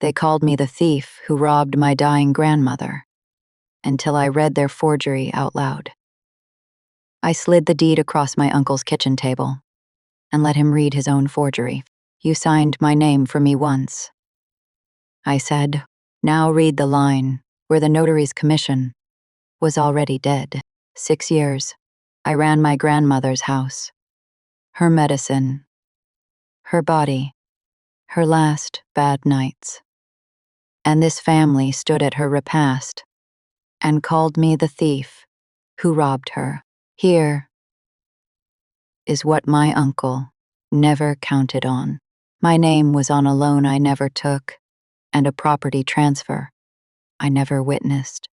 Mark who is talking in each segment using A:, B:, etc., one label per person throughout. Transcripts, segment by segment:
A: They called me the thief who robbed my dying grandmother, until I read their forgery out loud. I slid the deed across my uncle's kitchen table and let him read his own forgery. You signed my name for me once, I said. Now read the line where the notary's commission was already dead. 6 years, I ran my grandmother's house, her medicine, her body, her last bad nights. And this family stood at her repast and called me the thief who robbed her. Here is what my uncle never counted on. My name was on a loan I never took and a property transfer I never witnessed.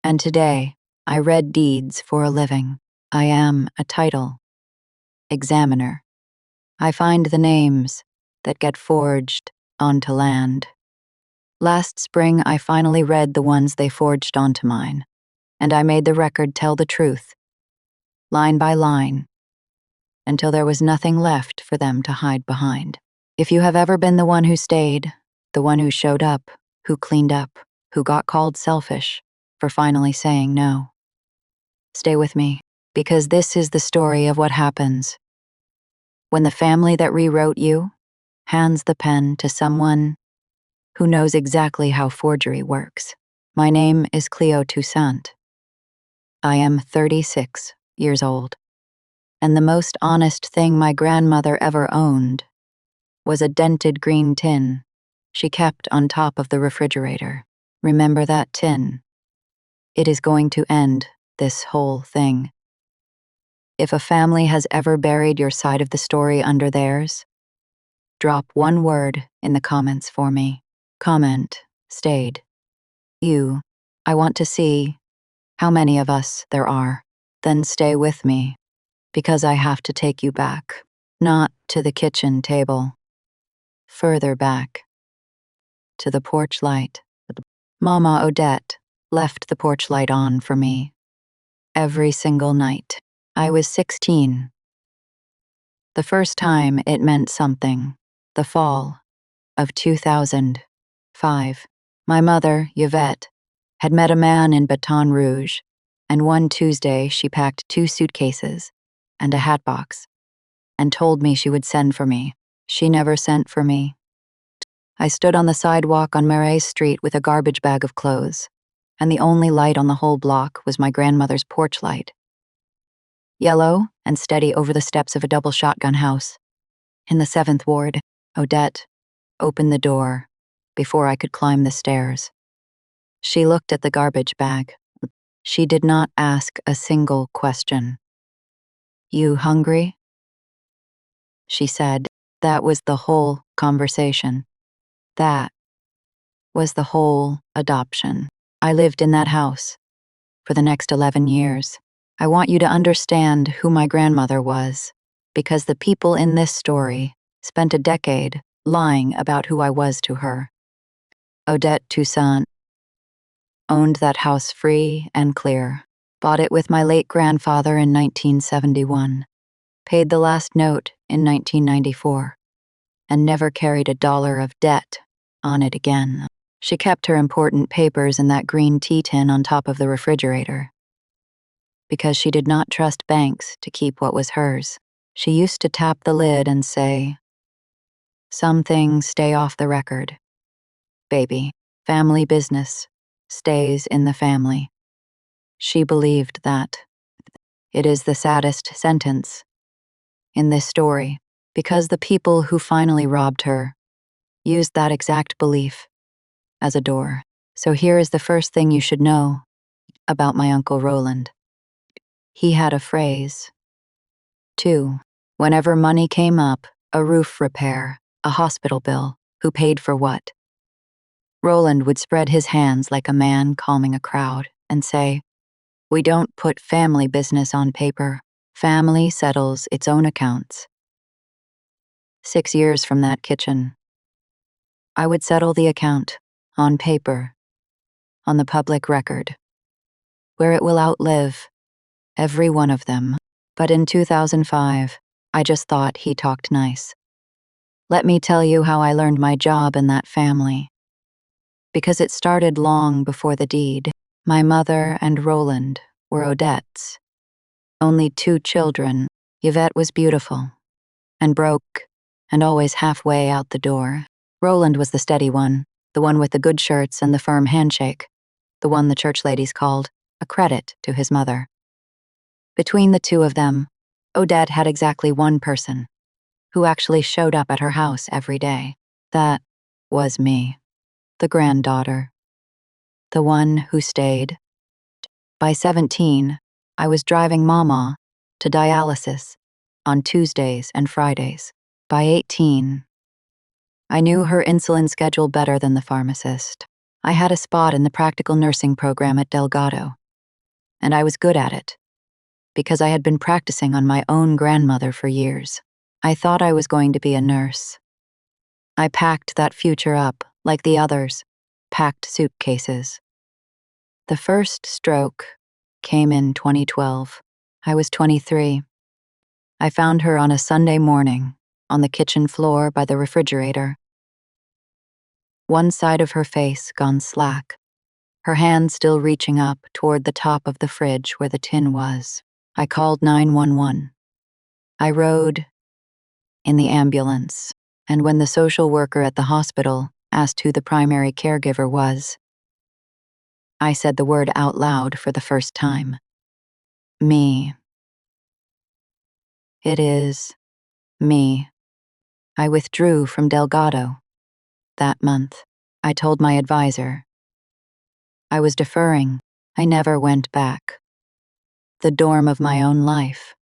A: And today, I read deeds for a living. I am a title examiner. I find the names that get forged onto land. Last spring, I finally read the ones they forged onto mine, and I made the record tell the truth, line by line, until there was nothing left for them to hide behind. If you have ever been the one who stayed, the one who showed up, who cleaned up, who got called selfish for finally saying no, stay with me, because this is the story of what happens when the family that rewrote you hands the pen to someone who knows exactly how forgery works. My name is Cleo Toussaint. I am 36 years old, and the most honest thing my grandmother ever owned was a dented green tin she kept on top of the refrigerator. Remember that tin? It is going to end this whole thing. If a family has ever buried your side of the story under theirs, drop one word in the comments for me. Comment, stayed. You. I want to see how many of us there are. Then stay with me, because I have to take you back, not to the kitchen table, further back, to the porch light. Mama Odette left the porch light on for me every single night. I was 16. The first time it meant something, the fall of 2005. My mother, Yvette, had met a man in Baton Rouge, and one Tuesday she packed 2 suitcases and a hatbox and told me she would send for me. She never sent for me. I stood on the sidewalk on Marais Street with a garbage bag of clothes, and the only light on the whole block was my grandmother's porch light. Yellow and steady over the steps of a double shotgun house. In the 7th ward, Odette opened the door before I could climb the stairs. She looked at the garbage bag. She did not ask a single question. You hungry? She said. That was the whole conversation. That was the whole adoption. I lived in that house for the next 11 years. I want you to understand who my grandmother was, because the people in this story spent a decade lying about who I was to her. Odette Toussaint owned that house free and clear, bought it with my late grandfather in 1971, paid the last note in 1994, and never carried a dollar of debt on it again. She kept her important papers in that green tea tin on top of the refrigerator, because she did not trust banks to keep what was hers. She used to tap the lid and say, "Some things stay off the record. Baby, family business stays in the family." She believed that. It is the saddest sentence in this story, because the people who finally robbed her used that exact belief as a door. So here is the first thing you should know about my Uncle Roland. He had a phrase. 2. Whenever money came up, a roof repair, a hospital bill, who paid for what? Roland would spread his hands like a man calming a crowd and say, "We don't put family business on paper. Family settles its own accounts." 6 years from that kitchen, I would settle the account on paper, on the public record, where it will outlive every one of them. But in 2005, I just thought he talked nice. Let me tell you how I learned my job in that family. Because it started long before the deed. My mother and Roland were Odette's. Only 2 children. Yvette was beautiful and broke and always halfway out the door. Roland was the steady one, the one with the good shirts and the firm handshake, the one the church ladies called a credit to his mother. Between the 2 of them, Odette had exactly one person who actually showed up at her house every day. That was me, the granddaughter, the one who stayed. By 17, I was driving Mama to dialysis on Tuesdays and Fridays. By 18, I knew her insulin schedule better than the pharmacist. I had a spot in the practical nursing program at Delgado, and I was good at it because I had been practicing on my own grandmother for years. I thought I was going to be a nurse. I packed that future up like the others packed suitcases. The first stroke came in 2012. I was 23. I found her on a Sunday morning on the kitchen floor by the refrigerator. One side of her face gone slack, her hand still reaching up toward the top of the fridge where the tin was. I called 911. I rode in the ambulance, and when the social worker at the hospital asked who the primary caregiver was, I said the word out loud for the first time. Me. It is me. I withdrew from Delgado that month. I told my advisor. I was deferring. I never went back. The dorm of my own life,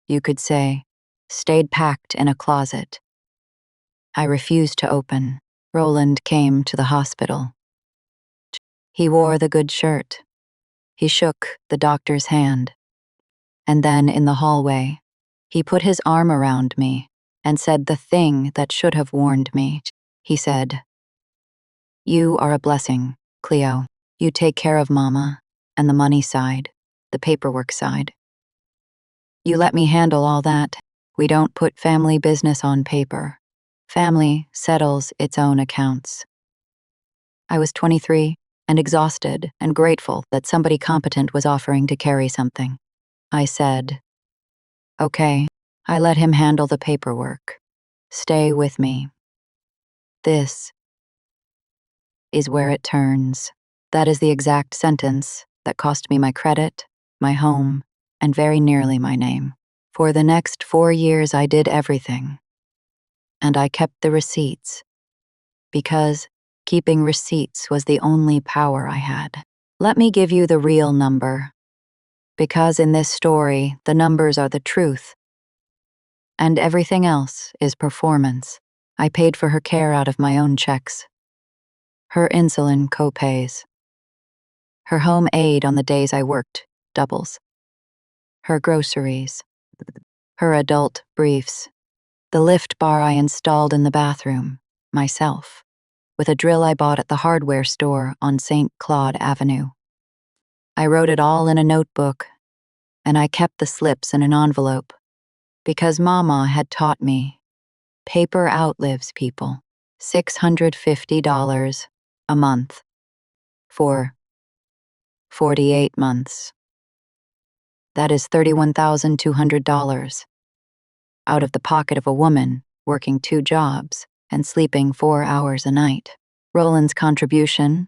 A: you could say, stayed packed in a closet. I refused to open. Roland came to the hospital. He wore the good shirt. He shook the doctor's hand. And then in the hallway, he put his arm around me and said the thing that should have warned me. He said, "You are a blessing, Cleo. You take care of Mama and the money side, the paperwork side. You let me handle all that. We don't put family business on paper. Family settles its own accounts." I was 23 and exhausted and grateful that somebody competent was offering to carry something. I said, "Okay." I let him handle the paperwork. Stay with me. This is where it turns. That is the exact sentence that cost me my credit, my home, and very nearly my name. For the next 4 years, I did everything. And I kept the receipts. Because keeping receipts was the only power I had. Let me give you the real number. Because in this story, the numbers are the truth. And everything else is performance. I paid for her care out of my own checks. Her insulin co-pays. Her home aid on the days I worked, doubles. Her groceries. Her adult briefs. The lift bar I installed in the bathroom, myself, with a drill I bought at the hardware store on St. Claude Avenue. I wrote it all in a notebook, and I kept the slips in an envelope, because Mama had taught me paper outlives people. $650 a month for 48 months. That is $31,200 out of the pocket of a woman working 2 jobs and sleeping 4 hours a night. Roland's contribution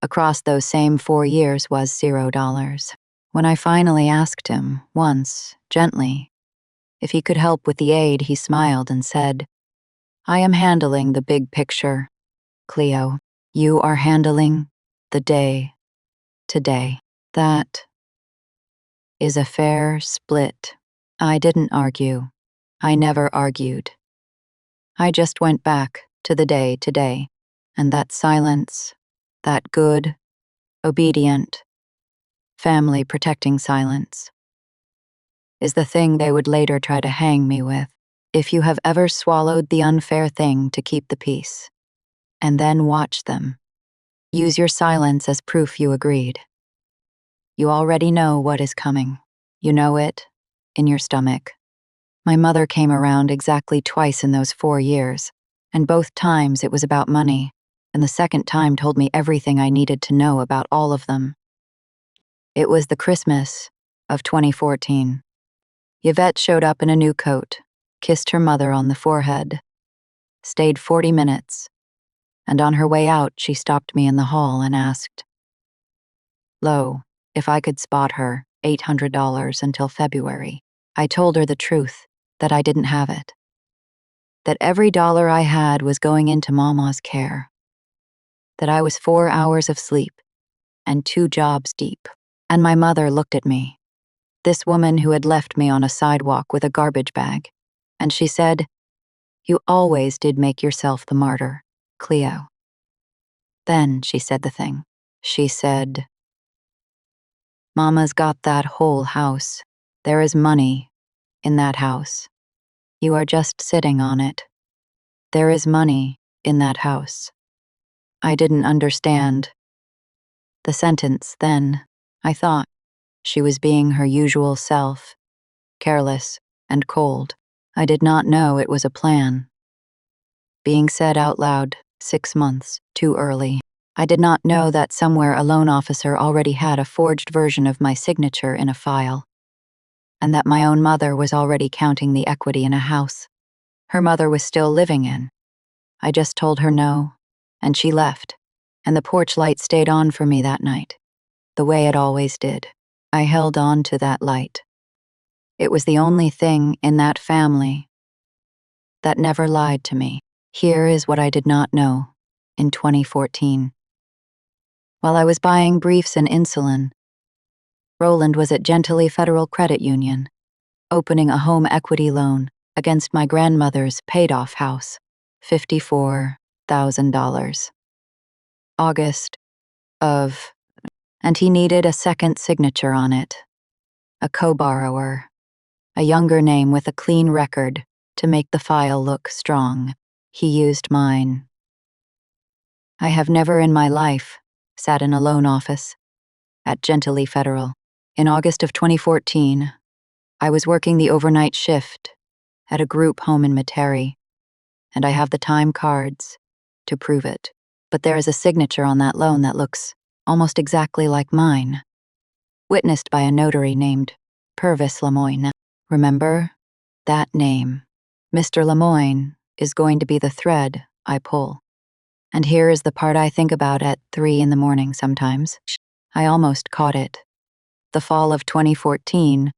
A: across those same 4 years was $0. When I finally asked him, once, gently, if he could help with the aid, he smiled and said, "I am handling the big picture, Cleo. You are handling the day to day. That is a fair split." I didn't argue. I never argued. I just went back to the day to day, and that silence, that good, obedient, family protecting silence, is the thing they would later try to hang me with. If you have ever swallowed the unfair thing to keep the peace, and then watch them, use your silence as proof you agreed. You already know what is coming. You know it in your stomach. My mother came around exactly twice in those 4 years, and both times it was about money, and the second time told me everything I needed to know about all of them. It was the Christmas of 2014. Yvette showed up in a new coat, kissed her mother on the forehead, stayed 40 minutes, and on her way out she stopped me in the hall and asked, Lo, if I could spot her $800 until February. I told her the truth, that I didn't have it. That every dollar I had was going into Mama's care. That I was 4 hours of sleep and 2 jobs deep. And my mother looked at me, this woman who had left me on a sidewalk with a garbage bag, and she said, You always did make yourself the martyr, Cleo. Then she said the thing. She said, Mama's got that whole house. There is money in that house. You are just sitting on it. There is money in that house. I didn't understand the sentence then. I thought she was being her usual self, careless and cold. I did not know it was a plan. Being said out loud 6 months too early. I did not know that somewhere a loan officer already had a forged version of my signature in a file, and that my own mother was already counting the equity in a house her mother was still living in. I just told her no, and she left, and the porch light stayed on for me that night, the way it always did. I held on to that light. It was the only thing in that family that never lied to me. Here is what I did not know in 2014. While I was buying briefs and insulin, Roland was at Gentilly Federal Credit Union, opening a home equity loan against my grandmother's paid-off house, $54,000. August of, and he needed a second signature on it, a co-borrower, a younger name with a clean record to make the file look strong. He used mine. I have never in my life sat in a loan office at Gentilly Federal. In August of 2014, I was working the overnight shift at a group home in Metairie, and I have the time cards to prove it. But there is a signature on that loan that looks almost exactly like mine, witnessed by a notary named Purvis Lemoyne. Remember that name? Mr. Lemoyne is going to be the thread I pull. And here is the part I think about at 3 in the morning sometimes. I almost caught it. The fall of 2014,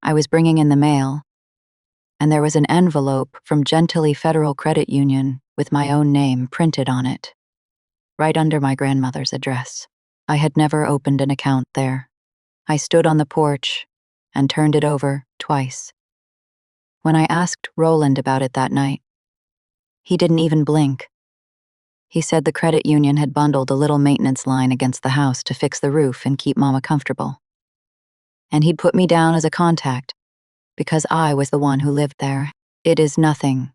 A: I was bringing in the mail, and there was an envelope from Gentilly Federal Credit Union with my own name printed on it, right under my grandmother's address. I had never opened an account there. I stood on the porch and turned it over twice. When I asked Roland about it that night, he didn't even blink. He said the credit union had bundled a little maintenance line against the house to fix the roof and keep Mama comfortable. And he'd put me down as a contact because I was the one who lived there. It is nothing,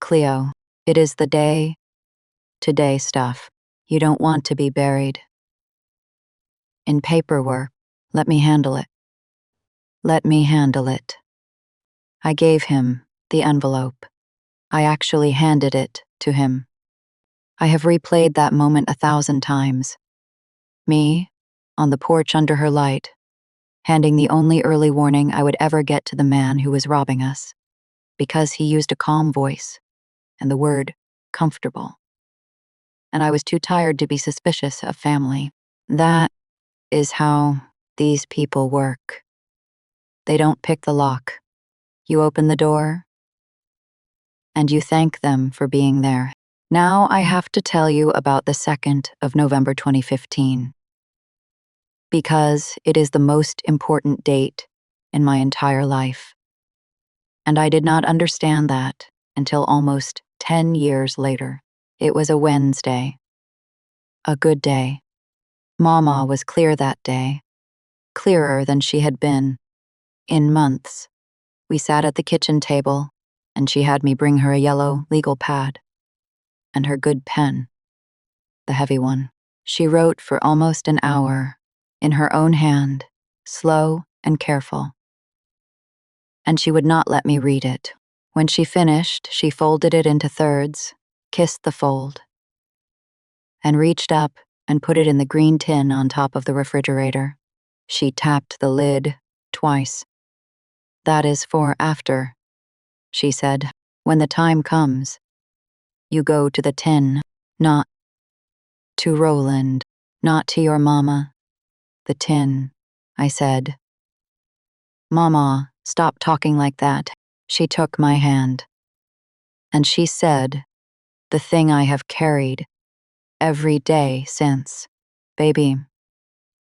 A: Cleo. It is the day-to-day stuff. You don't want to be buried in paperwork. Let me handle it. Let me handle it. I gave him the envelope. I actually handed it to him. I have replayed that moment 1,000 times. Me, on the porch under her light, handing the only early warning I would ever get to the man who was robbing us, because he used a calm voice and the word comfortable. And I was too tired to be suspicious of family. That is how these people work. They don't pick the lock. You open the door, and you thank them for being there. Now I have to tell you about the 2nd of November 2015. Because it is the most important date in my entire life. And I did not understand that until almost 10 years later. It was a Wednesday. A good day. Mama was clear that day. Clearer than she had been in months. We sat at the kitchen table, and she had me bring her a yellow legal pad and her good pen, the heavy one. She wrote for almost an hour, in her own hand, slow and careful. and she would not let me read it. When she finished, she folded it into thirds, kissed the fold, and reached up and put it in the green tin on top of the refrigerator. She tapped the lid twice. "That is for after," she said. "When the time comes, you go to the tin, not to Roland, not to your mama. The tin," I said. "Mama, stop talking like that." She took my hand. And she said, "The thing I have carried every day since. Baby,"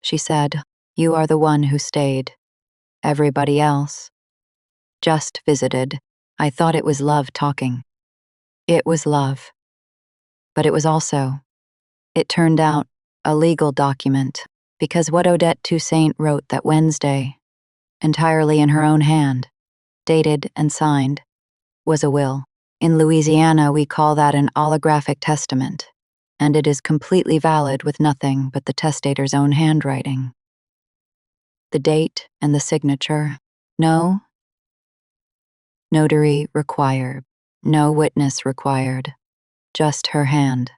A: she said, "you are the one who stayed. Everybody else just visited." I thought it was love talking. It was love. But it was also, it turned out, a legal document, because what Odette Toussaint wrote that Wednesday, entirely in her own hand, dated and signed, was a will. In Louisiana, we call that an allographic testament, and it is completely valid with nothing but the testator's own handwriting. The date and the signature, no notary required, no witness required, just her hand.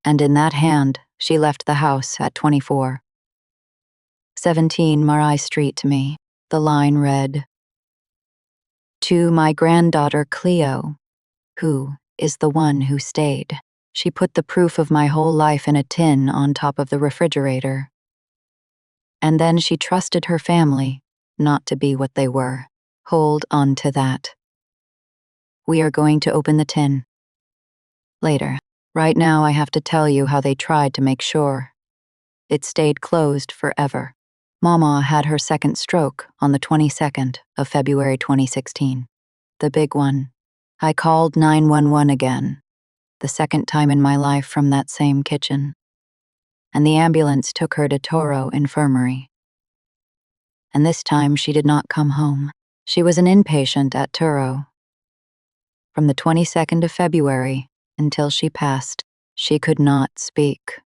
A: And in that hand, she left the house at 2417 Marais Street to me. The line read, "To my granddaughter Cleo, who is the one who stayed." She put the proof of my whole life in a tin on top of the refrigerator. And then she trusted her family not to be what they were. Hold on to that. We are going to open the tin later. Right now, I have to tell you how they tried to make sure it stayed closed forever. Mama had her second stroke on the 22nd of February 2016. The big one. I called 911 again, the second time in my life from that same kitchen. And the ambulance took her to Toro Infirmary. And this time she did not come home. She was an inpatient at Toro. From the 22nd of February until she passed, she could not speak.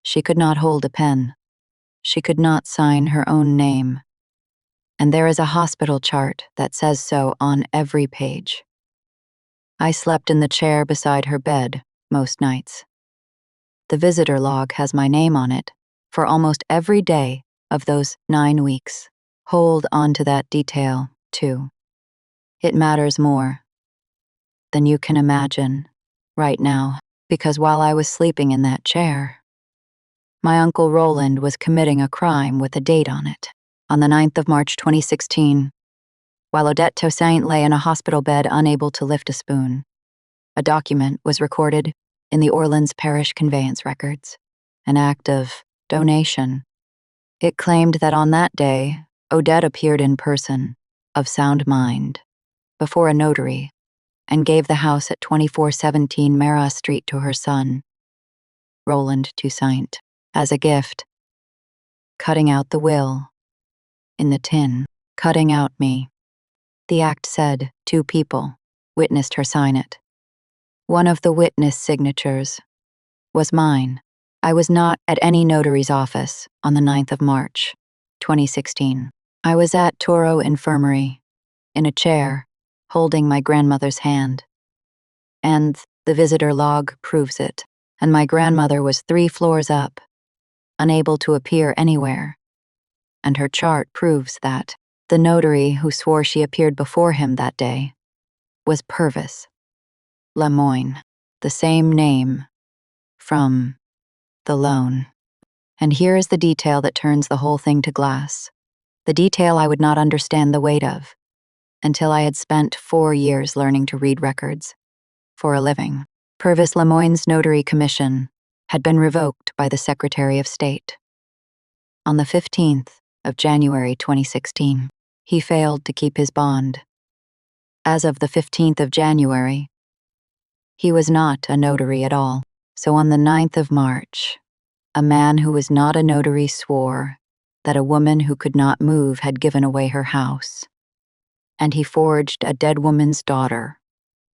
A: She could not hold a pen. She could not sign her own name. And there is a hospital chart that says so on every page. I slept in the chair beside her bed most nights. The visitor log has my name on it for almost every day of those 9 weeks. Hold on to that detail, too. It matters more than you can imagine right now, because while I was sleeping in that chair, my Uncle Roland was committing a crime with a date on it. On the 9th of March 2016, while Odette Toussaint lay in a hospital bed unable to lift a spoon, a document was recorded in the Orleans Parish Conveyance Records, an act of donation. It claimed that on that day, Odette appeared in person, of sound mind, before a notary, and gave the house at 2417 Marais Street to her son, Roland Toussaint, as a gift, cutting out the will, in the tin, cutting out me. The act said 2 people witnessed her sign it. One of the witness signatures was mine. I was not at any notary's office on the 9th of March, 2016. I was at Toro Infirmary, in a chair, holding my grandmother's hand. And the visitor log proves it. And my grandmother was 3 floors up, unable to appear anywhere. And her chart proves that the notary who swore she appeared before him that day was Purvis Lemoyne, the same name from the loan. And here is the detail that turns the whole thing to glass. The detail I would not understand the weight of until I had spent 4 years learning to read records for a living. Purvis Lemoyne's notary commission had been revoked by the Secretary of State. On the 15th of January 2016, he failed to keep his bond. As of the 15th of January, he was not a notary at all. So on the 9th of March, a man who was not a notary swore that a woman who could not move had given away her house, and he forged a dead woman's daughter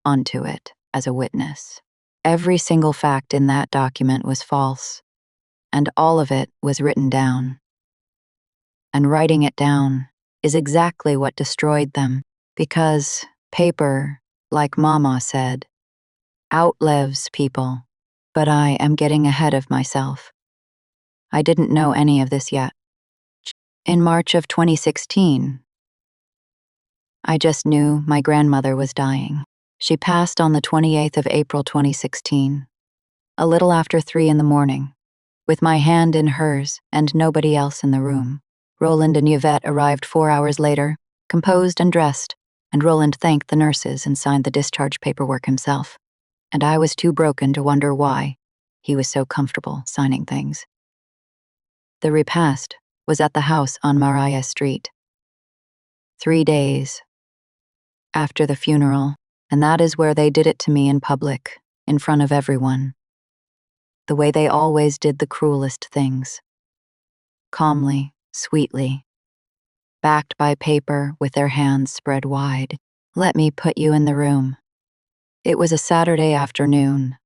A: onto it as a witness. Every single fact in that document was false, and all of it was written down. And writing it down is exactly what destroyed them. Because paper, like Mama said, outlives people. But I am getting ahead of myself. I didn't know any of this yet. In March of 2016, I just knew my grandmother was dying. She passed on the 28th of April 2016, a little after 3 in the morning, with my hand in hers and nobody else in the room. Roland and Yvette arrived 4 hours later, composed and dressed, and Roland thanked the nurses and signed the discharge paperwork himself. And I was too broken to wonder why he was so comfortable signing things. The repast was at the house on Mariah Street. 3 days after the funeral, and that is where they did it to me in public, in front of everyone. The way they always did the cruelest things. Calmly, sweetly, backed by paper with their hands spread wide. Let me put you in the room. It was a Saturday afternoon.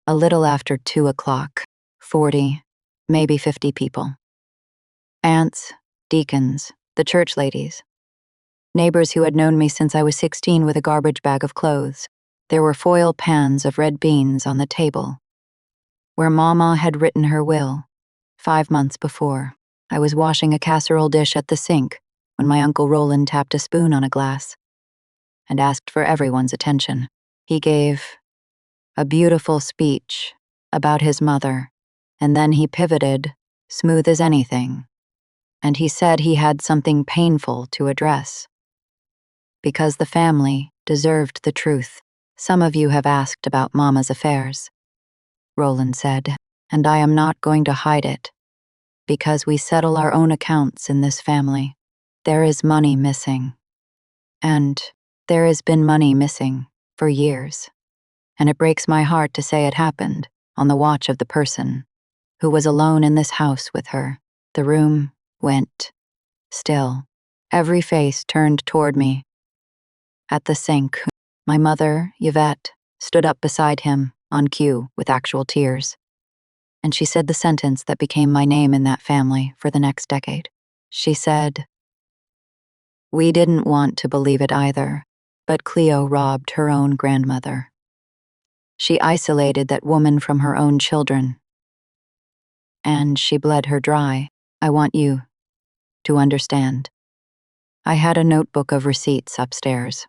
A: A little after 2 o'clock, 40, maybe 50 people. Aunts, deacons, the church ladies. Neighbors who had known me since I was 16 with a garbage bag of clothes. There were foil pans of red beans on the table. Where Mama had written her will, 5 months before, I was washing a casserole dish at the sink when my Uncle Roland tapped a spoon on a glass and asked for everyone's attention. He gave a beautiful speech about his mother, and then he pivoted, smooth as anything, and he said he had something painful to address. Because the family deserved the truth. Some of you have asked about Mama's affairs, Roland said, and I am not going to hide it. Because we settle our own accounts in this family. There is money missing. And there has been money missing for years. And it breaks my heart to say it happened on the watch of the person who was alone in this house with her. The room went still. Every face turned toward me. At the sink, my mother, Yvette, stood up beside him, on cue, with actual tears. And she said the sentence that became my name in that family for the next decade. She said, "We didn't want to believe it either, but Cleo robbed her own grandmother. She isolated that woman from her own children. And she bled her dry. I want you to understand." I had a notebook of receipts upstairs.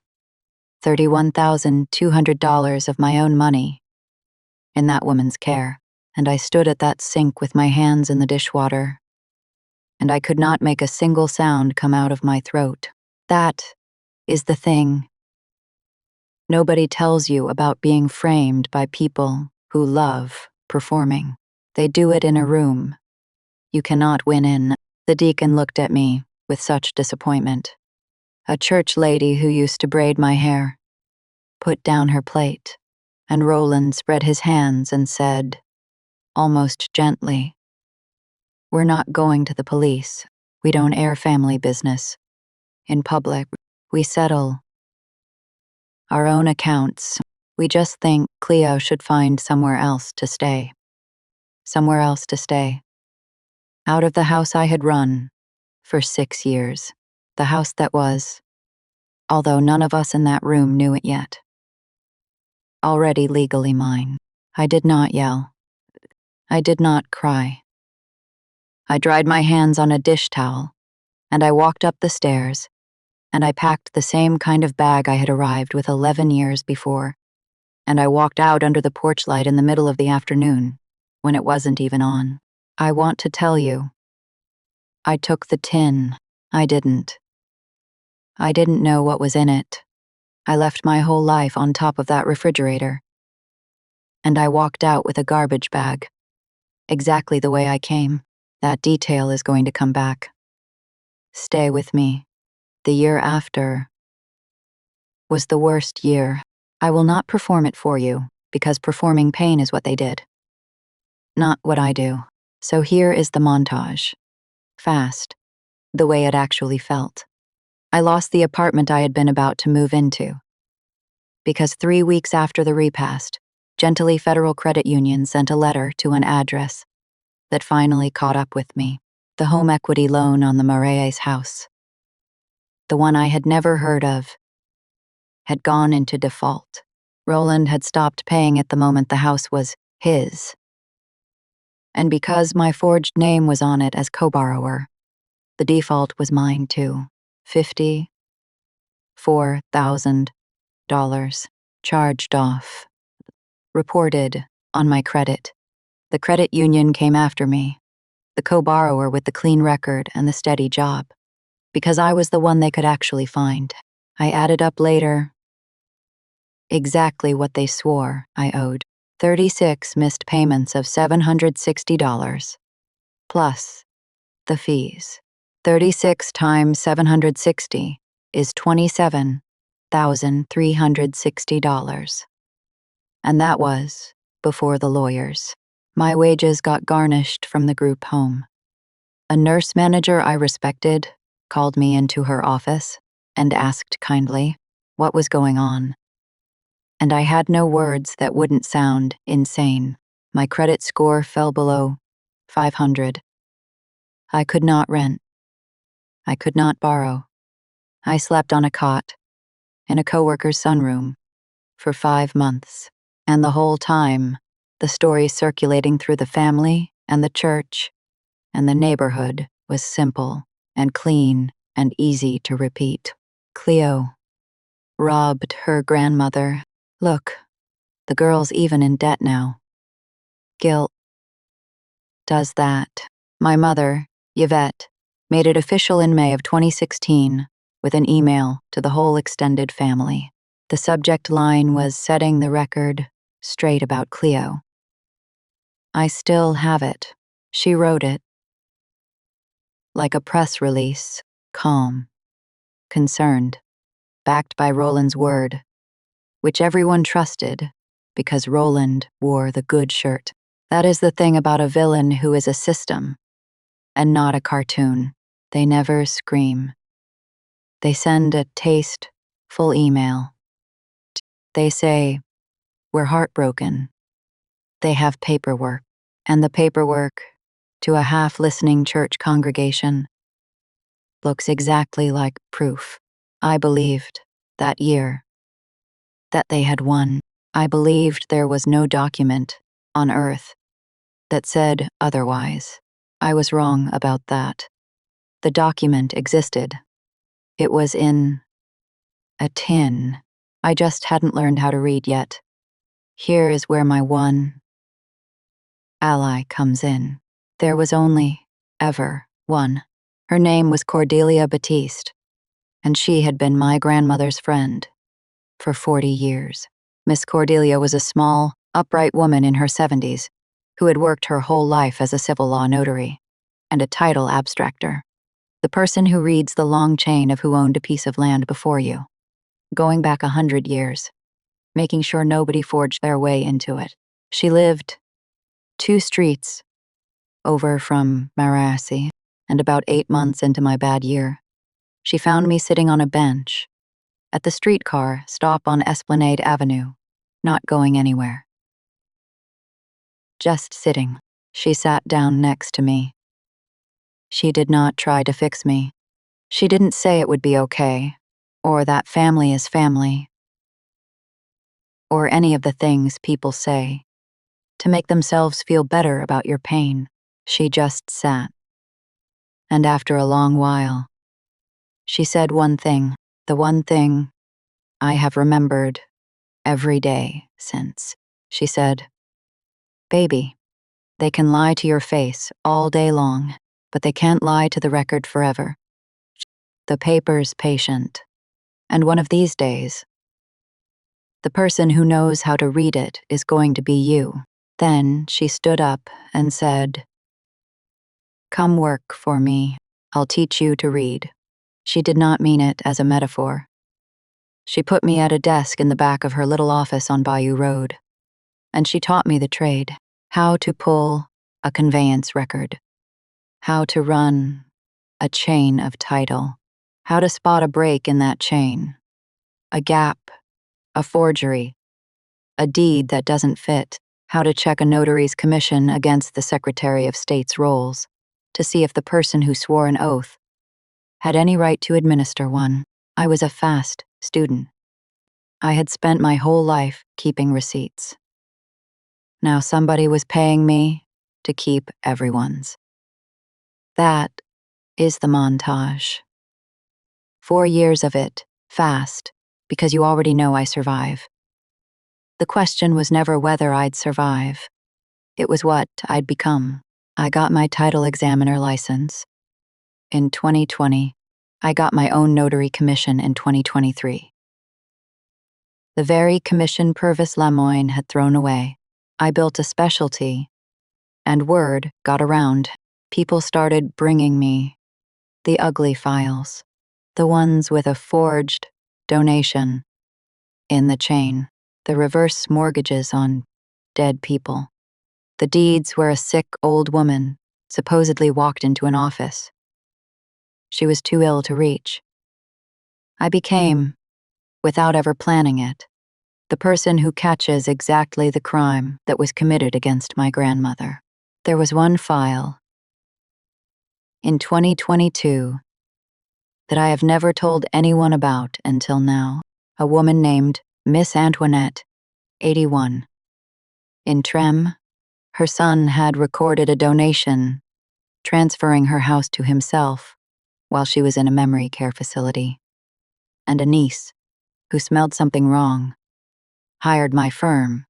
A: $31,200 of my own money in that woman's care, and I stood at that sink with my hands in the dishwater, and I could not make a single sound come out of my throat. That is the thing. Nobody tells you about being framed by people who love performing. They do it in a room you cannot win in. The deacon looked at me with such disappointment. A church lady who used to braid my hair put down her plate, and Roland spread his hands and said, almost gently, "We're not going to the police. We don't air family business. In public, we settle our own accounts. We just think Cleo should find somewhere else to stay. Somewhere else to stay. Out of the house I had run for 6 years. The house that was, although none of us in that room knew it yet, already legally mine." I did not yell. I did not cry. I dried my hands on a dish towel, and I walked up the stairs, and I packed the same kind of bag I had arrived with 11 years before, and I walked out under the porch light in the middle of the afternoon, when it wasn't even on. I want to tell you, I took the tin. I didn't know what was in it. I left my whole life on top of that refrigerator. And I walked out with a garbage bag. Exactly the way I came. That detail is going to come back. Stay with me. The year after was the worst year. I will not perform it for you, because performing pain is what they did. Not what I do. So here is the montage. Fast. The way it actually felt. I lost the apartment I had been about to move into. Because 3 weeks after the repast, Gently Federal Credit Union sent a letter to an address that finally caught up with me. The home equity loan on the Marais house. the one I had never heard of, had gone into default. Roland had stopped paying it the moment the house was his. And because my forged name was on it as co-borrower, the default was mine too. $54,000 charged off. Reported on my credit. The credit union came after me, the co-borrower with the clean record and the steady job, because I was the one they could actually find. I added up later exactly what they swore I owed. 36 missed payments of $760, plus the fees. 36 times 760 is $27,360. And that was before the lawyers. My wages got garnished from the group home. A nurse manager I respected called me into her office and asked kindly what was going on. And I had no words that wouldn't sound insane. My credit score fell below 500. I could not rent. I could not borrow. I slept on a cot in a coworker's sunroom for 5 months. And the whole time, the story circulating through the family and the church and the neighborhood was simple and clean and easy to repeat. Cleo robbed her grandmother. Look, the girl's even in debt now. Guilt does that. My mother, Yvette, made it official in May of 2016 with an email to the whole extended family. The subject line was setting the record straight about Cleo. I still have it. She wrote it. Like a press release, calm, concerned, backed by Roland's word, which everyone trusted because Roland wore the good shirt. That is the thing about a villain who is a system and not a cartoon. They never scream. They send a tasteful email. They say, "We're heartbroken." They have paperwork, and the paperwork, to a half-listening church congregation, looks exactly like proof. I believed, that year, that they had won. I believed there was no document on earth that said otherwise. I was wrong about that. The document existed. It was in a tin. I just hadn't learned how to read yet. Here is where my one ally comes in. There was only, ever, one. Her name was Cordelia Batiste, and she had been my grandmother's friend for 40 years. Miss Cordelia was a small, upright woman in her 70s who had worked her whole life as a civil law notary and a title abstractor. The person who reads the long chain of who owned a piece of land before you, going back 100 years, making sure nobody forged their way into it. She lived 2 streets over from Marassi, and about 8 months into my bad year, she found me sitting on a bench at the streetcar stop on Esplanade Avenue, not going anywhere. Just sitting. She sat down next to me. She did not try to fix me. She didn't say it would be okay, or that family is family, or any of the things people say to make themselves feel better about your pain. She just sat. And after a long while, she said one thing, the one thing I have remembered every day since. She said, "Baby, they can lie to your face all day long, but they can't lie to the record forever. The paper's patient, and one of these days, the person who knows how to read it is going to be you." Then she stood up and said, "Come work for me. I'll teach you to read." She did not mean it as a metaphor. She put me at a desk in the back of her little office on Bayou Road, and she taught me the trade, how to pull a conveyance record, how to run a chain of title, how to spot a break in that chain, a gap, a forgery, a deed that doesn't fit, how to check a notary's commission against the Secretary of State's rolls to see if the person who swore an oath had any right to administer one. I was a fast student. I had spent my whole life keeping receipts. Now somebody was paying me to keep everyone's. That is the montage. 4 years of it, fast, because you already know I survive. The question was never whether I'd survive. It was what I'd become. I got my title examiner license in 2020. I got my own notary commission in 2023. The very commission Purvis Lemoyne had thrown away. I built a specialty, and word got around. People started bringing me the ugly files, the ones with a forged donation in the chain, the reverse mortgages on dead people, the deeds where a sick old woman supposedly walked into an office. She was too ill to reach. I became, without ever planning it, the person who catches exactly the crime that was committed against my grandmother. There was one file in 2022 that I have never told anyone about until now. A woman named Miss Antoinette, 81. In Trem, her son had recorded a donation, transferring her house to himself while she was in a memory care facility. And a niece, who smelled something wrong, hired my firm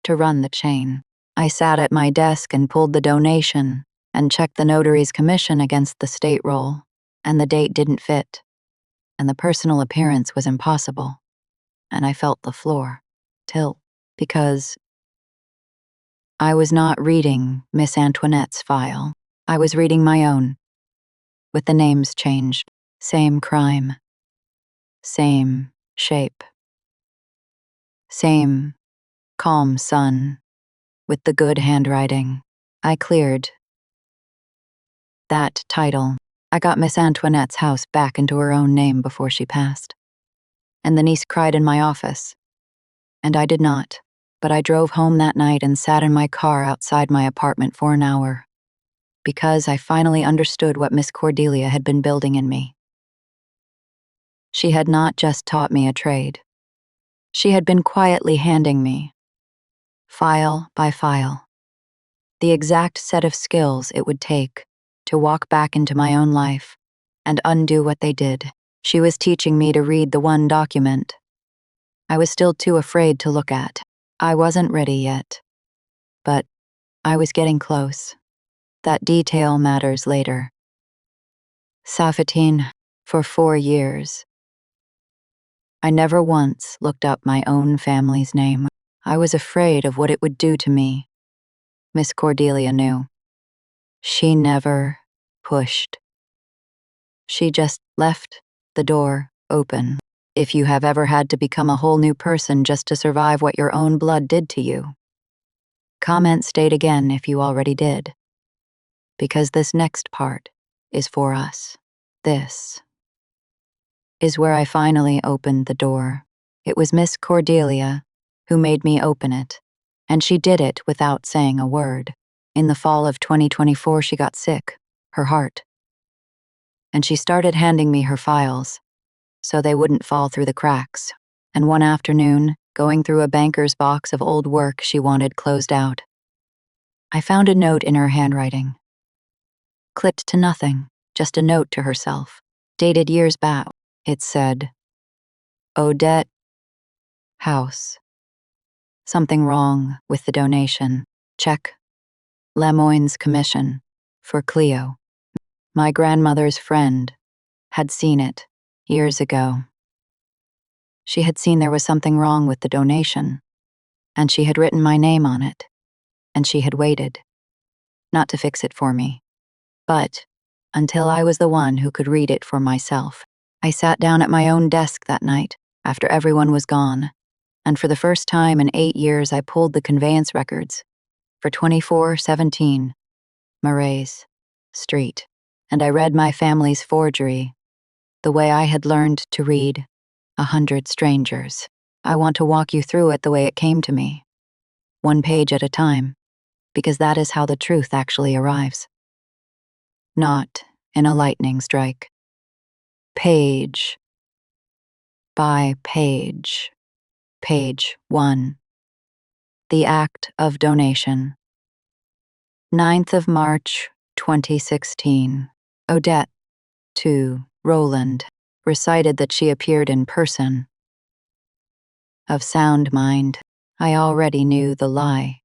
A: to run the chain. I sat at my desk and pulled the donation and checked the notary's commission against the state roll, and the date didn't fit, and the personal appearance was impossible, and I felt the floor tilt because I was not reading Miss Antoinette's file. I was reading my own, with the names changed. Same crime. Same shape. Same calm sun, with the good handwriting. I cleared that title. I got Miss Antoinette's house back into her own name before she passed. And the niece cried in my office. And I did not, but I drove home that night and sat in my car outside my apartment for an hour, because I finally understood what Miss Cordelia had been building in me. She had not just taught me a trade. She had been quietly handing me, file by file, the exact set of skills it would take to walk back into my own life and undo what they did. She was teaching me to read the one document I was still too afraid to look at. I wasn't ready yet, but I was getting close. That detail matters later. Safatine, for 4 years. I never once looked up my own family's name. I was afraid of what it would do to me. Miss Cordelia knew. She never pushed. She just left the door open. If you have ever had to become a whole new person just to survive what your own blood did to you, comment state again if you already did. Because this next part is for us. This is where I finally opened the door. It was Miss Cordelia who made me open it, and she did it without saying a word. In the fall of 2024, she got sick, her heart, and she started handing me her files so they wouldn't fall through the cracks. And one afternoon, going through a banker's box of old work she wanted closed out, I found a note in her handwriting. Clipped to nothing, just a note to herself, dated years back. It said, Odette House. Something wrong with the donation. Check. Lemoyne's commission. For Cleo. My grandmother's friend had seen it years ago. She had seen there was something wrong with the donation, and she had written my name on it, and she had waited, not to fix it for me, but until I was the one who could read it for myself. I sat down at my own desk that night, after everyone was gone, and for the first time in 8 years I pulled the conveyance records for 2417 Murray's Street, and I read my family's forgery, the way I had learned to read 100 Strangers. I want to walk you through it the way it came to me, one page at a time, because that is how the truth actually arrives. Not in a lightning strike. page by page. Page 1. The Act of Donation. 9th of March, 2016. Odette, to Roland, recited that she appeared in person. Of sound mind, I already knew the lie.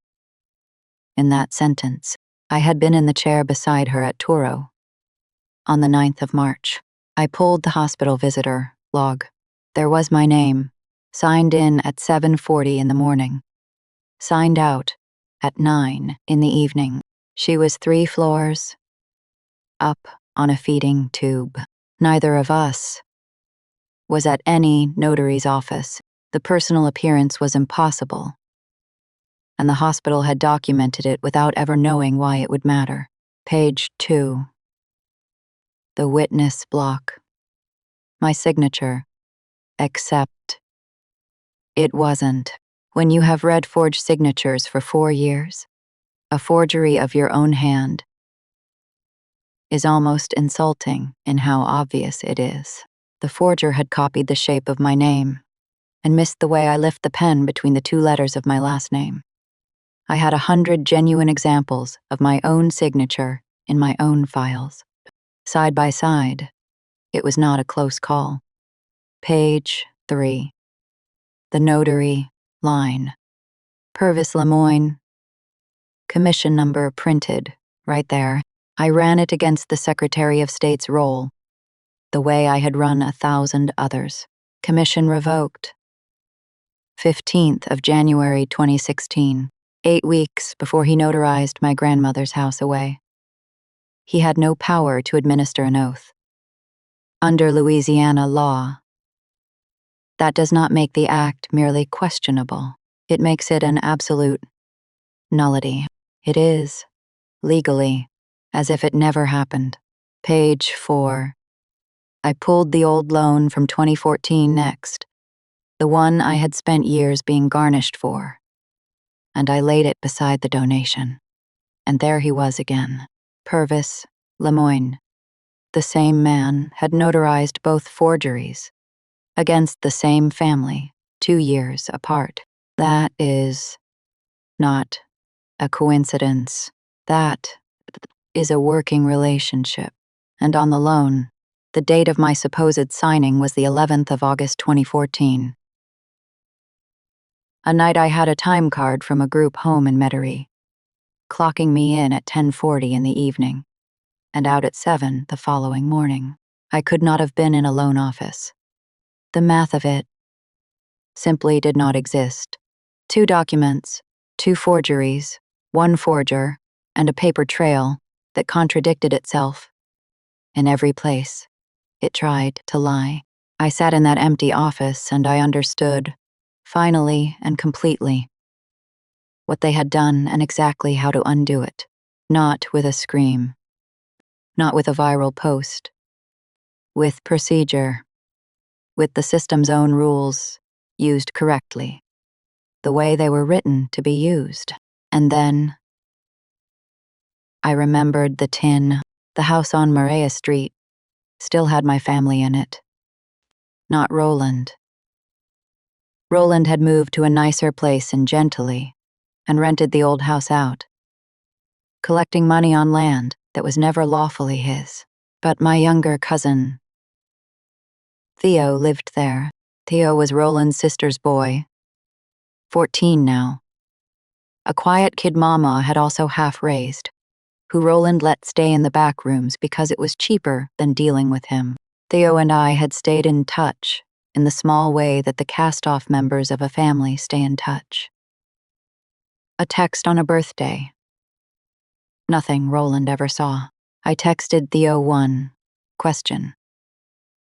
A: In that sentence, I had been in the chair beside her at Toro. On the 9th of March, I pulled the hospital visitor log. There was my name, signed in at 7:40 in the morning. Signed out at 9 in the evening. She was 3 floors up on a feeding tube. Neither of us was at any notary's office. The personal appearance was impossible, and the hospital had documented it without ever knowing why it would matter. Page 2. The witness block. My signature. Except it wasn't. When you have read forged signatures for 4 years, a forgery of your own hand is almost insulting in how obvious it is. The forger had copied the shape of my name and missed the way I lift the pen between the 2 letters of my last name. I had 100 genuine examples of my own signature in my own files. Side by side, it was not a close call. Page 3. The notary line. Purvis Lemoyne. Commission number printed, right there. I ran it against the Secretary of State's roll, the way I had run 1,000 others. Commission revoked. 15th of January 2016, 8 weeks before he notarized my grandmother's house away. He had no power to administer an oath. Under Louisiana law, that does not make the act merely questionable. It makes it an absolute nullity. It is, legally, as if it never happened. Page 4. I pulled the old loan from 2014 next, the one I had spent years being garnished for, and I laid it beside the donation. And there he was again. Purvis Lemoyne. The same man had notarized both forgeries against the same family 2 years apart. That is not a coincidence. That is a working relationship. And on the loan, the date of my supposed signing was the 11th of August 2014. A night I had a time card from a group home in Metairie, clocking me in at 10:40 in the evening, and out at 7 the following morning. I could not have been in a loan office. The math of it simply did not exist. 2 documents, 2 forgeries, 1 forger, and a paper trail that contradicted itself. In every place, it tried to lie. I sat in that empty office and I understood, finally and completely, what they had done and exactly how to undo it. Not with a scream. Not with a viral post. With procedure. With the system's own rules, used correctly. The way they were written to be used. And then I remembered the tin. The house on Maria Street still had my family in it. Not Roland. Roland had moved to a nicer place in Gentilly and rented the old house out, collecting money on land that was never lawfully his. But my younger cousin, Theo, lived there. Theo was Roland's sister's boy, 14 now. A quiet kid Mama had also half-raised, who Roland let stay in the back rooms because it was cheaper than dealing with him. Theo and I had stayed in touch in the small way that the cast-off members of a family stay in touch. A text on a birthday. Nothing Roland ever saw. I texted Theo one question.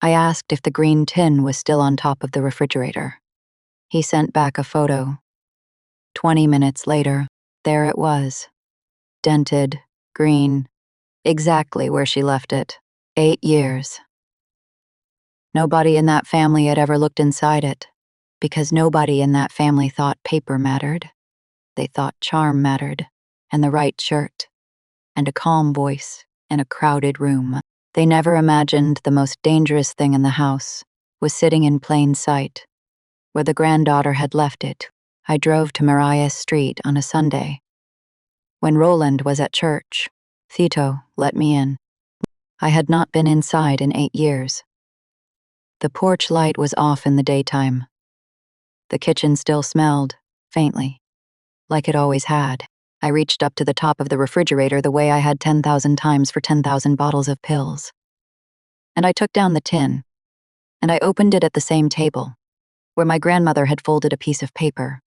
A: I asked if the green tin was still on top of the refrigerator. He sent back a photo. 20 minutes later, there it was. Dented, green, exactly where she left it. 8 years. Nobody in that family had ever looked inside it, because nobody in that family thought paper mattered. They thought charm mattered, and the right shirt, and a calm voice in a crowded room. They never imagined the most dangerous thing in the house was sitting in plain sight, where the granddaughter had left it. I drove to Marias Street on a Sunday. When Roland was at church, Thito let me in. I had not been inside in 8 years. The porch light was off in the daytime. The kitchen still smelled, faintly, like it always had. I reached up to the top of the refrigerator the way I had 10,000 times for 10,000 bottles of pills. And I took down the tin, and I opened it at the same table, where my grandmother had folded a piece of paper,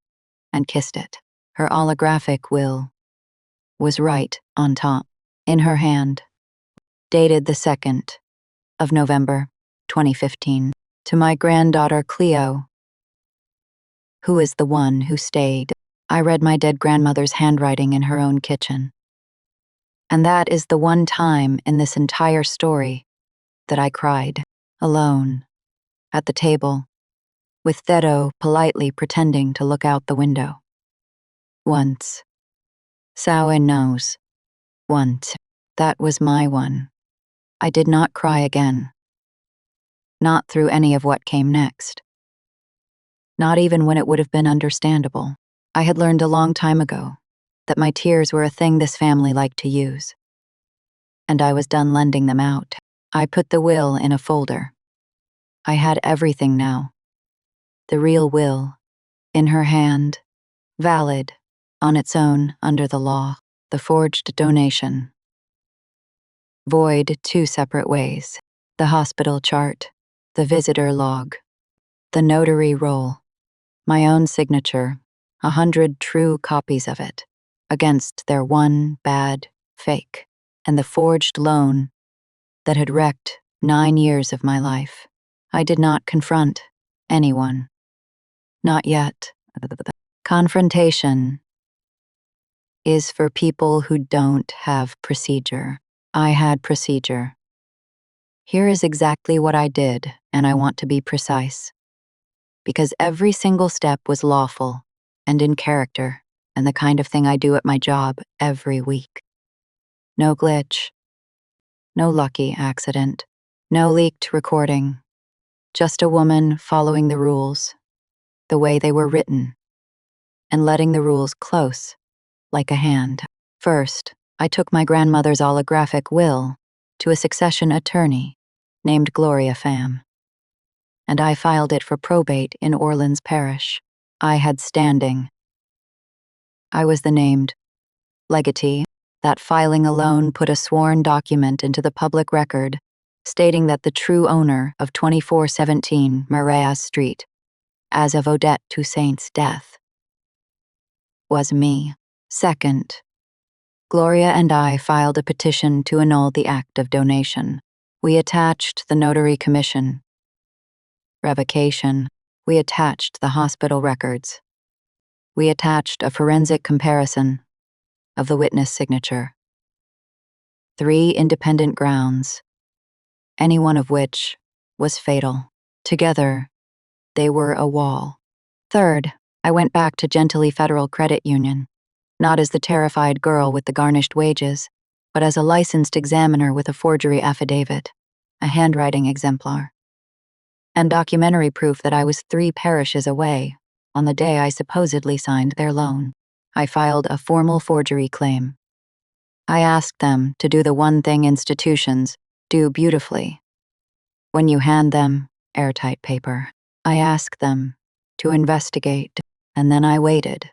A: and kissed it. Her holographic will was right on top, in her hand, dated the 2nd of November, 2015, to my granddaughter Cleo, who is the one who stayed. I read my dead grandmother's handwriting in her own kitchen. And that is the one time in this entire story that I cried, alone, at the table, with Theto politely pretending to look out the window. Once. Samhain knows. Once. That was my one. I did not cry again. Not through any of what came next. Not even when it would have been understandable. I had learned a long time ago that my tears were a thing this family liked to use. And I was done lending them out. I put the will in a folder. I had everything now. The real will, in her hand, valid, on its own, under the law, the forged donation. Void 2 separate ways. The hospital chart, the visitor log, the notary roll, my own signature, 100 true copies of it, against their one bad fake, and the forged loan that had wrecked 9 years of my life. I did not confront anyone. Not yet. Confrontation is for people who don't have procedure. I had procedure. Here is exactly what I did, and I want to be precise. Because every single step was lawful and in character, and the kind of thing I do at my job every week. No glitch. No lucky accident. No leaked recording. Just a woman following the rules, the way they were written, and letting the rules close, like a hand. First, I took my grandmother's holographic will to a succession attorney named Gloria Pham, and I filed it for probate in Orleans Parish. I had standing. I was the named legatee. That filing alone put a sworn document into the public record stating that the true owner of 2417 Marias Street, as of Odette Toussaint's death, was me. Second, Gloria and I filed a petition to annul the act of donation. We attached the notary commission. Revocation. We attached the hospital records. We attached a forensic comparison of the witness signature. 3 independent grounds, any one of which was fatal. Together, they were a wall. Third, I went back to Gentile Federal Credit Union, not as the terrified girl with the garnished wages, but as a licensed examiner with a forgery affidavit, a handwriting exemplar, and documentary proof that I was 3 parishes away on the day I supposedly signed their loan. I filed a formal forgery claim. I asked them to do the one thing institutions do beautifully. When you hand them airtight paper, I asked them to investigate, and then I waited,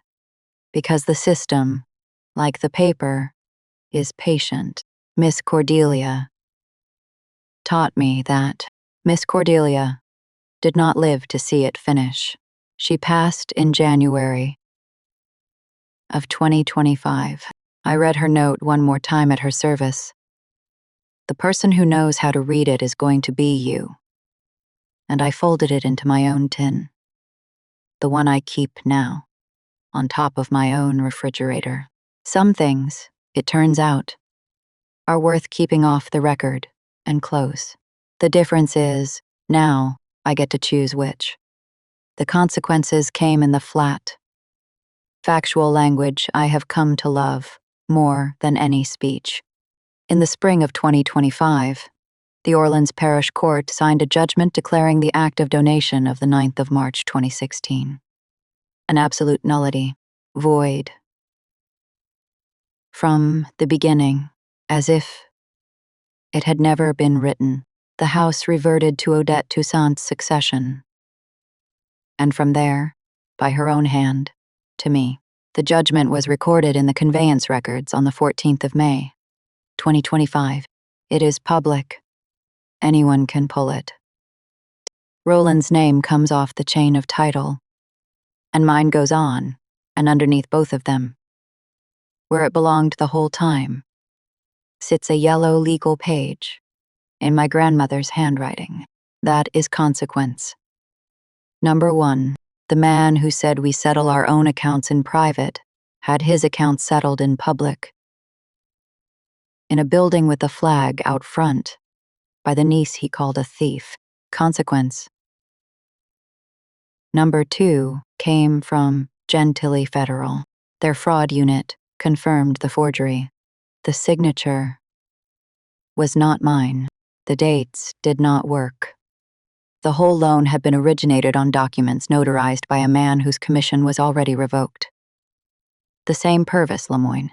A: because the system, like the paper, is patient. Miss Cordelia taught me that. Miss Cordelia did not live to see it finish. She passed in January of 2025. I read her note one more time at her service. The person who knows how to read it is going to be you. And I folded it into my own tin. The one I keep now, on top of my own refrigerator. Some things, it turns out, are worth keeping off the record and close. The difference is, now, I get to choose which. The consequences came in the flat, factual language I have come to love more than any speech. In the spring of 2025, The Orleans Parish Court signed a judgment declaring the act of donation of the 9th of March 2016 an absolute nullity, void. From the beginning, as if it had never been written, the house reverted to Odette Toussaint's succession. And from there, by her own hand, to me. The judgment was recorded in the conveyance records on the 14th of May, 2025. It is public. Anyone can pull it. Roland's name comes off the chain of title, and mine goes on, and underneath both of them, where it belonged the whole time, sits a yellow legal page in my grandmother's handwriting. That is consequence. Number 1, the man who said we settle our own accounts in private had his accounts settled in public. In a building with a flag out front, by the niece he called a thief. Consequence. Number 2 came from Gentilly Federal. Their fraud unit confirmed the forgery. The signature was not mine. The dates did not work. The whole loan had been originated on documents notarized by a man whose commission was already revoked. The same Purvis Lemoyne,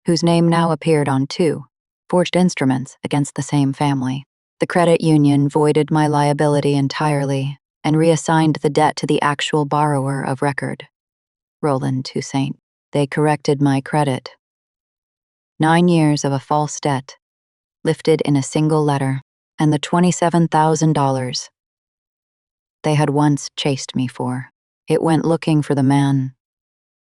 A: whose name now appeared on 2 forged instruments against the same family. The credit union voided my liability entirely and reassigned the debt to the actual borrower of record, Roland Toussaint. They corrected my credit. 9 years of a false debt, lifted in a single letter, and the $27,000 they had once chased me for. It went looking for the man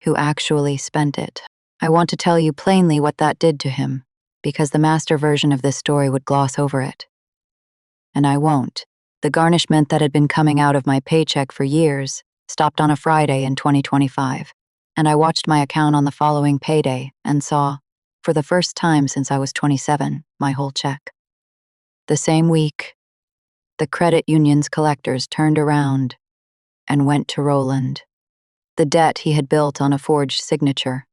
A: who actually spent it. I want to tell you plainly what that did to him, because the master version of this story would gloss over it. And I won't. The garnishment that had been coming out of my paycheck for years stopped on a Friday in 2025, and I watched my account on the following payday and saw, for the first time since I was 27, my whole check. The same week, the credit union's collectors turned around and went to Roland. The debt he had built on a forged signature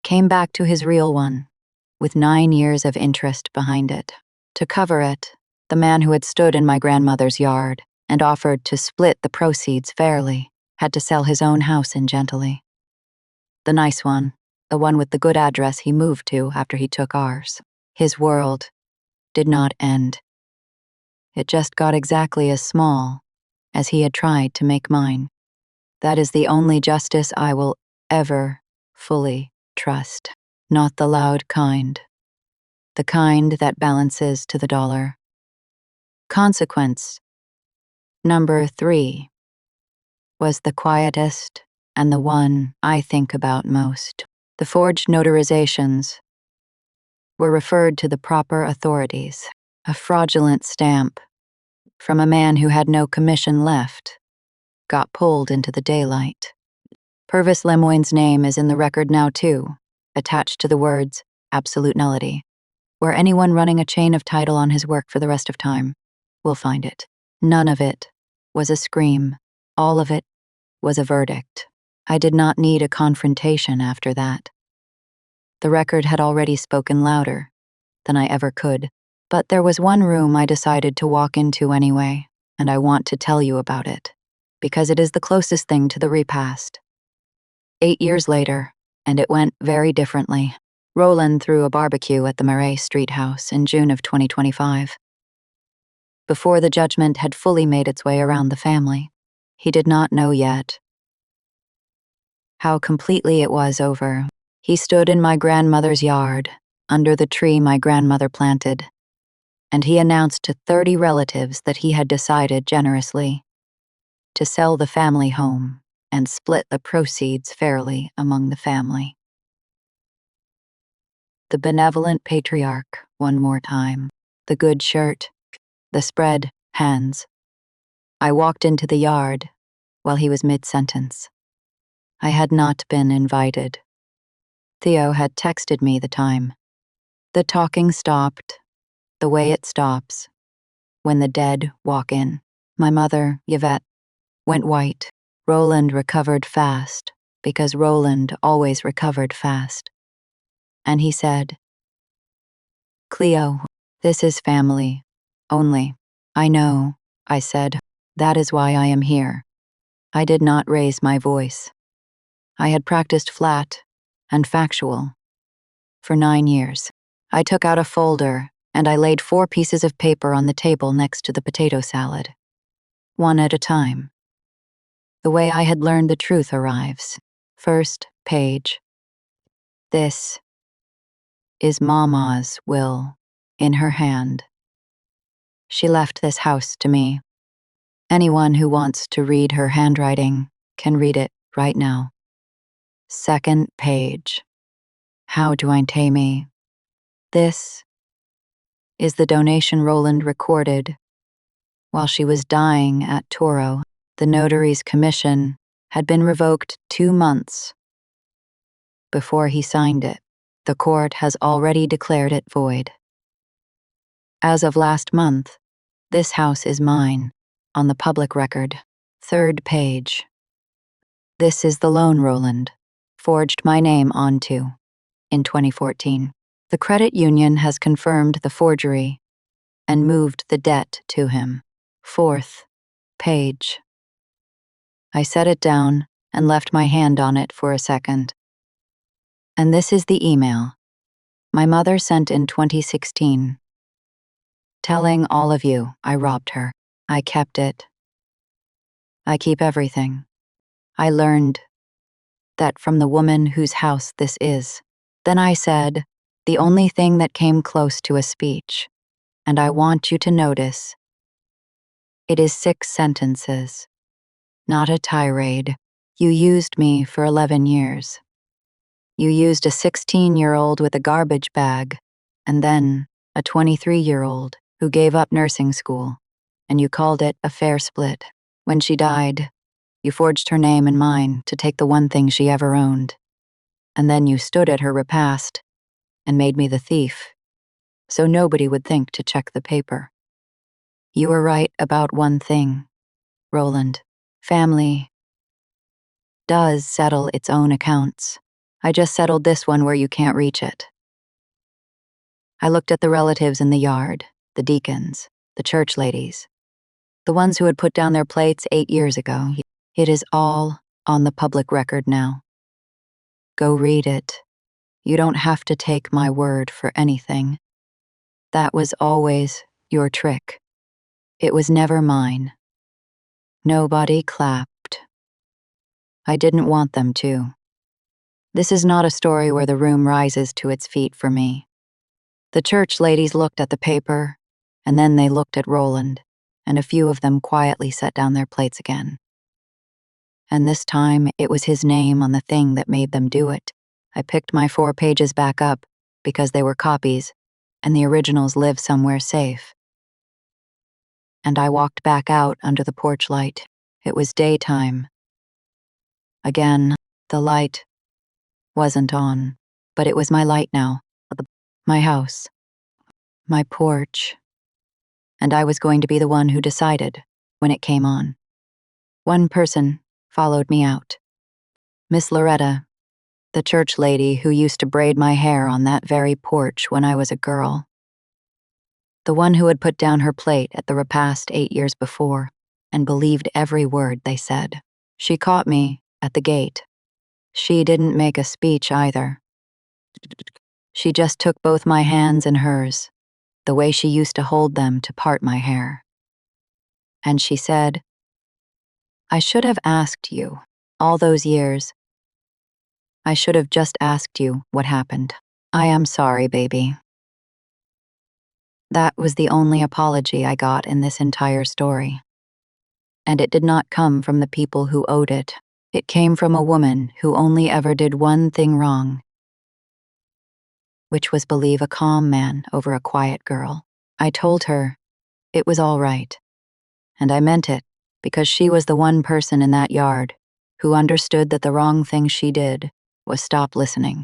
A: came back to his real one, with 9 years of interest behind it. To cover it, the man who had stood in my grandmother's yard and offered to split the proceeds fairly had to sell his own house in Gentilly. The nice one, the one with the good address he moved to after he took ours. His world did not end. It just got exactly as small as he had tried to make mine. That is the only justice I will ever fully trust, not the loud kind, the kind that balances to the dollar. Consequence. Number 3 was the quietest and the one I think about most. The forged notarizations were referred to the proper authorities. A fraudulent stamp from a man who had no commission left got pulled into the daylight. Purvis Lemoyne's name is in the record now too, attached to the words absolute nullity, where anyone running a chain of title on his work for the rest of time will find it. None of it was a scream. All of it was a verdict. I did not need a confrontation after that. The record had already spoken louder than I ever could, but there was one room I decided to walk into anyway, and I want to tell you about it, because it is the closest thing to the repast. 8 years later, and it went very differently. Roland threw a barbecue at the Marais Street house in June of 2025. Before the judgment had fully made its way around the family, he did not know yet how completely it was over. He stood in my grandmother's yard, under the tree my grandmother planted, and he announced to 30 relatives that he had decided generously to sell the family home and split the proceeds fairly among the family. The benevolent patriarch, one more time. The good shirt, the spread hands. I walked into the yard while he was mid-sentence. I had not been invited. Theo had texted me the time. The talking stopped, the way it stops, when the dead walk in. My mother, Yvette, went white. Roland recovered fast, because Roland always recovered fast. And he said, "Cleo, This is family. Only. I know, I said. That is why I am here. I did not raise my voice. I had practiced flat and factual for 9 years. I took out a folder and I laid 4 pieces of paper on the table next to the potato salad. One at a time. The way I had learned the truth arrives. First page. This is Mama's will in her hand. She left this house to me. Anyone who wants to read her handwriting can read it right now. Second page. How do I pay me? This is the donation Roland recorded while she was dying at Toro. The notary's commission had been revoked 2 months before he signed it. The court has already declared it void. As of last month, this house is mine, on the public record. Third page. This is the loan Roland forged my name onto in 2014. The credit union has confirmed the forgery and moved the debt to him. Fourth page. I set it down and left my hand on it for a second. And this is the email my mother sent in 2016, telling all of you I robbed her. I kept it. I keep everything. I learned that from the woman whose house this is. Then I said, the only thing that came close to a speech, and I want you to notice, it is 6 sentences, not a tirade. You used me for 11 years. You used a 16-year-old with a garbage bag, and then a 23-year-old who gave up nursing school, and you called it a fair split. When she died, you forged her name and mine to take the one thing she ever owned. And then you stood at her repast and made me the thief, so nobody would think to check the paper. You were right about one thing, Roland. Family does settle its own accounts. I just settled this one where you can't reach it. I looked at the relatives in the yard, the deacons, the church ladies, the ones who had put down their plates 8 years ago. It is all on the public record now. Go read it. You don't have to take my word for anything. That was always your trick. It was never mine. Nobody clapped. I didn't want them to. This is not a story where the room rises to its feet for me. The church ladies looked at the paper, and then they looked at Roland, and a few of them quietly set down their plates again. And this time, it was his name on the thing that made them do it. I picked my 4 pages back up because they were copies, and the originals live somewhere safe. And I walked back out under the porch light. It was daytime. Again, the light wasn't on, but it was my light now. My house. My porch. And I was going to be the one who decided when it came on. One person followed me out. Miss Loretta, the church lady who used to braid my hair on that very porch when I was a girl. The one who had put down her plate at the repast 8 years before and believed every word they said. She caught me at the gate. She didn't make a speech either. She just took both my hands in hers, the way she used to hold them to part my hair. And she said, I should have asked you, all those years. I should have just asked you what happened. I am sorry, baby. That was the only apology I got in this entire story. And it did not come from the people who owed it. It came from a woman who only ever did one thing wrong, which was believe a calm man over a quiet girl. I told her it was all right. And I meant it because she was the one person in that yard who understood that the wrong thing she did was stop listening.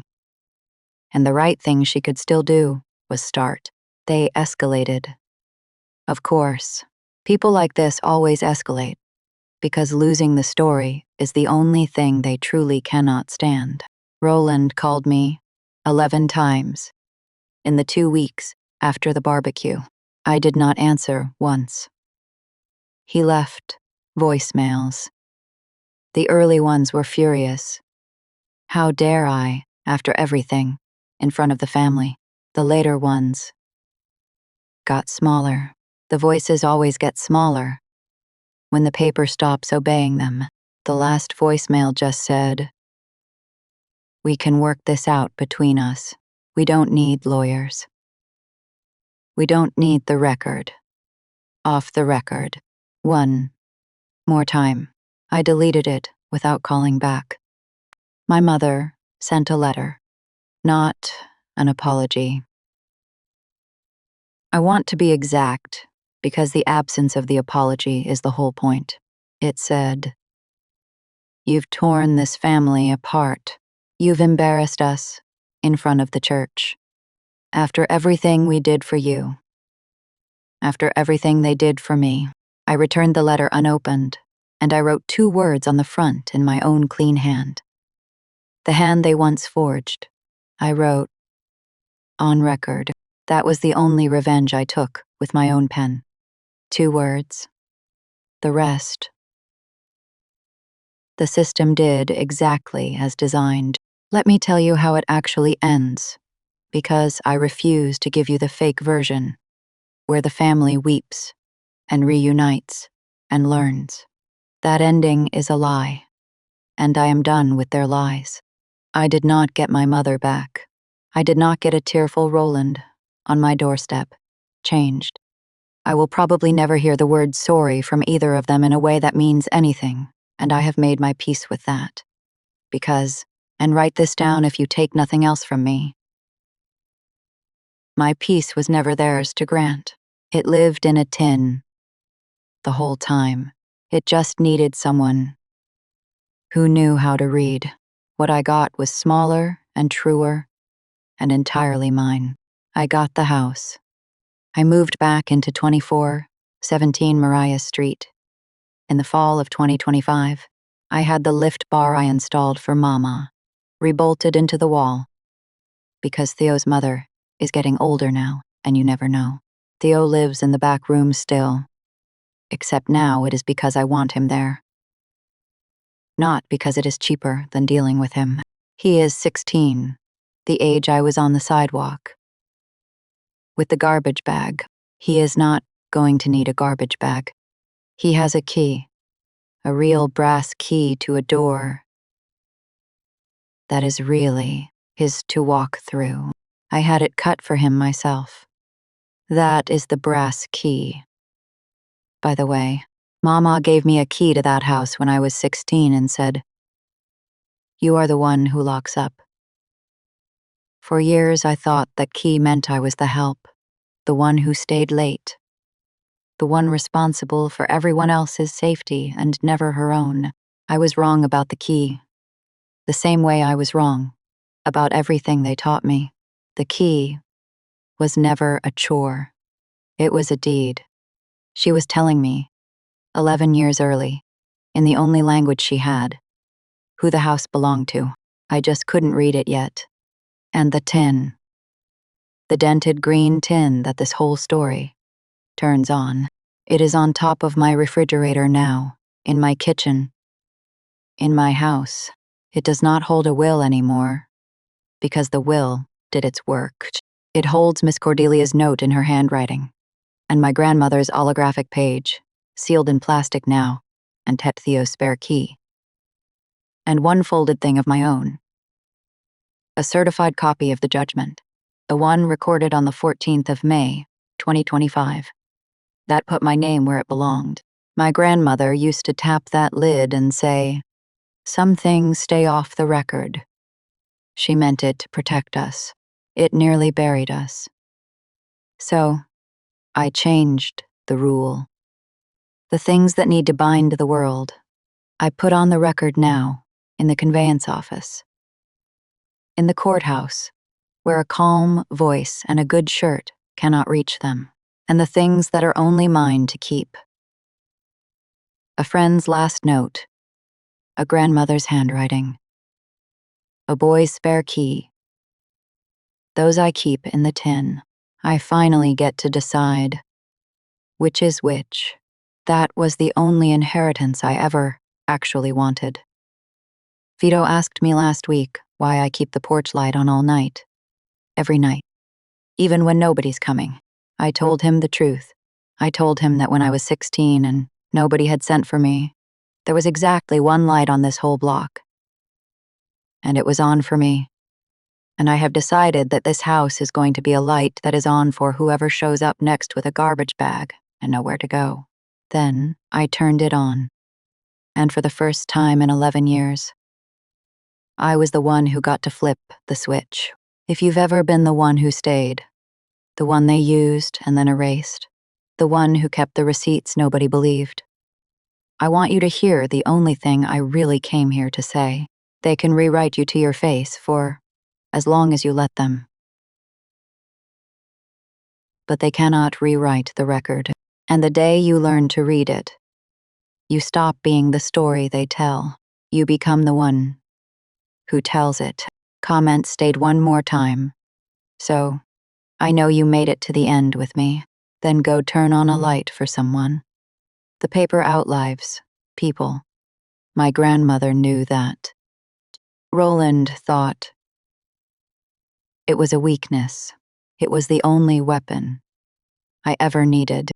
A: And the right thing she could still do was start. They escalated. Of course, people like this always escalate, because losing the story is the only thing they truly cannot stand. Roland called me 11 times in the 2 weeks After the barbecue, I did not answer once. He left voicemails. The early ones were furious. How dare I, after everything, in front of the family? The later ones got smaller. The voices always get smaller when the paper stops obeying them. The last voicemail just said, "We can work this out between us. We don't need lawyers. We don't need the record. Off the record." One more time. I deleted it without calling back. My mother sent a letter, not an apology. I want to be exact because the absence of the apology is the whole point. It said, "You've torn this family apart. You've embarrassed us in front of the church. After everything we did for you, after everything they did for me." I returned the letter unopened, and I wrote 2 words on the front in my own clean hand. The hand they once forged. I wrote, "On record." That was the only revenge I took with my own pen. 2 words. The rest. The system did exactly as designed. Let me tell you how it actually ends, because I refuse to give you the fake version, where the family weeps and reunites and learns. That ending is a lie, and I am done with their lies. I did not get my mother back. I did not get a tearful Roland on my doorstep, changed. I will probably never hear the word sorry from either of them in a way that means anything, and I have made my peace with that. Because, and write this down if you take nothing else from me, my peace was never theirs to grant. It lived in a tin. The whole time. It just needed someone who knew how to read. What I got was smaller and truer and entirely mine. I got the house. I moved back into 2417 Mariah Street. In the fall of 2025, I had the lift bar I installed for Mama rebolted into the wall. Because Theo's mother is getting older now, and you never know. Theo lives in the back room still. Except now it is because I want him there. Not because it is cheaper than dealing with him. He is 16, the age I was on the sidewalk. With the garbage bag. He is not going to need a garbage bag. He has a key. A real brass key to a door that is really his to walk through. I had it cut for him myself. That is the brass key. By the way, Mama gave me a key to that house when I was 16 and said, "You are the one who locks up." For years I thought that key meant I was the help, the one who stayed late, the one responsible for everyone else's safety and never her own. I was wrong about the key, the same way I was wrong about everything they taught me. The key was never a chore. It was a deed. She was telling me, 11 years early, in the only language she had, who the house belonged to. I just couldn't read it yet. And the tin. The dented green tin that this whole story turns on. It is on top of my refrigerator now, in my kitchen, in my house. It does not hold a will anymore, because the will did its work. It holds Miss Cordelia's note in her handwriting, and my grandmother's holographic page, sealed in plastic now, and Tet Theo's spare key. And one folded thing of my own. A certified copy of the judgment, the one recorded on the 14th of May, 2025. That put my name where it belonged. My grandmother used to tap that lid and say, "Some things stay off the record." She meant it to protect us. It nearly buried us. So, I changed the rule. The things that need to bind the world, I put on the record now, in the conveyance office. In the courthouse, where a calm voice and a good shirt cannot reach them, and the things that are only mine to keep. A friend's last note, a grandmother's handwriting, a boy's spare key. Those I keep in the tin. I finally get to decide which is which. That was the only inheritance I ever actually wanted. Vito asked me last week why I keep the porch light on all night. Every night. Even when nobody's coming. I told him the truth. I told him that when I was 16 and nobody had sent for me, there was exactly one light on this whole block. And it was on for me. And I have decided that this house is going to be a light that is on for whoever shows up next with a garbage bag and nowhere to go. Then I turned it on. And for the first time in 11 years, I was the one who got to flip the switch. If you've ever been the one who stayed, the one they used and then erased, the one who kept the receipts nobody believed, I want you to hear the only thing I really came here to say. They can rewrite you to your face for as long as you let them. But they cannot rewrite the record. And the day you learn to read it, you stop being the story they tell. You become the one who tells it. Comment stayed one more time. So, I know you made it to the end with me. Then go turn on a light for someone. The paper outlives people. My grandmother knew that. Roland thought it was a weakness. It was the only weapon I ever needed.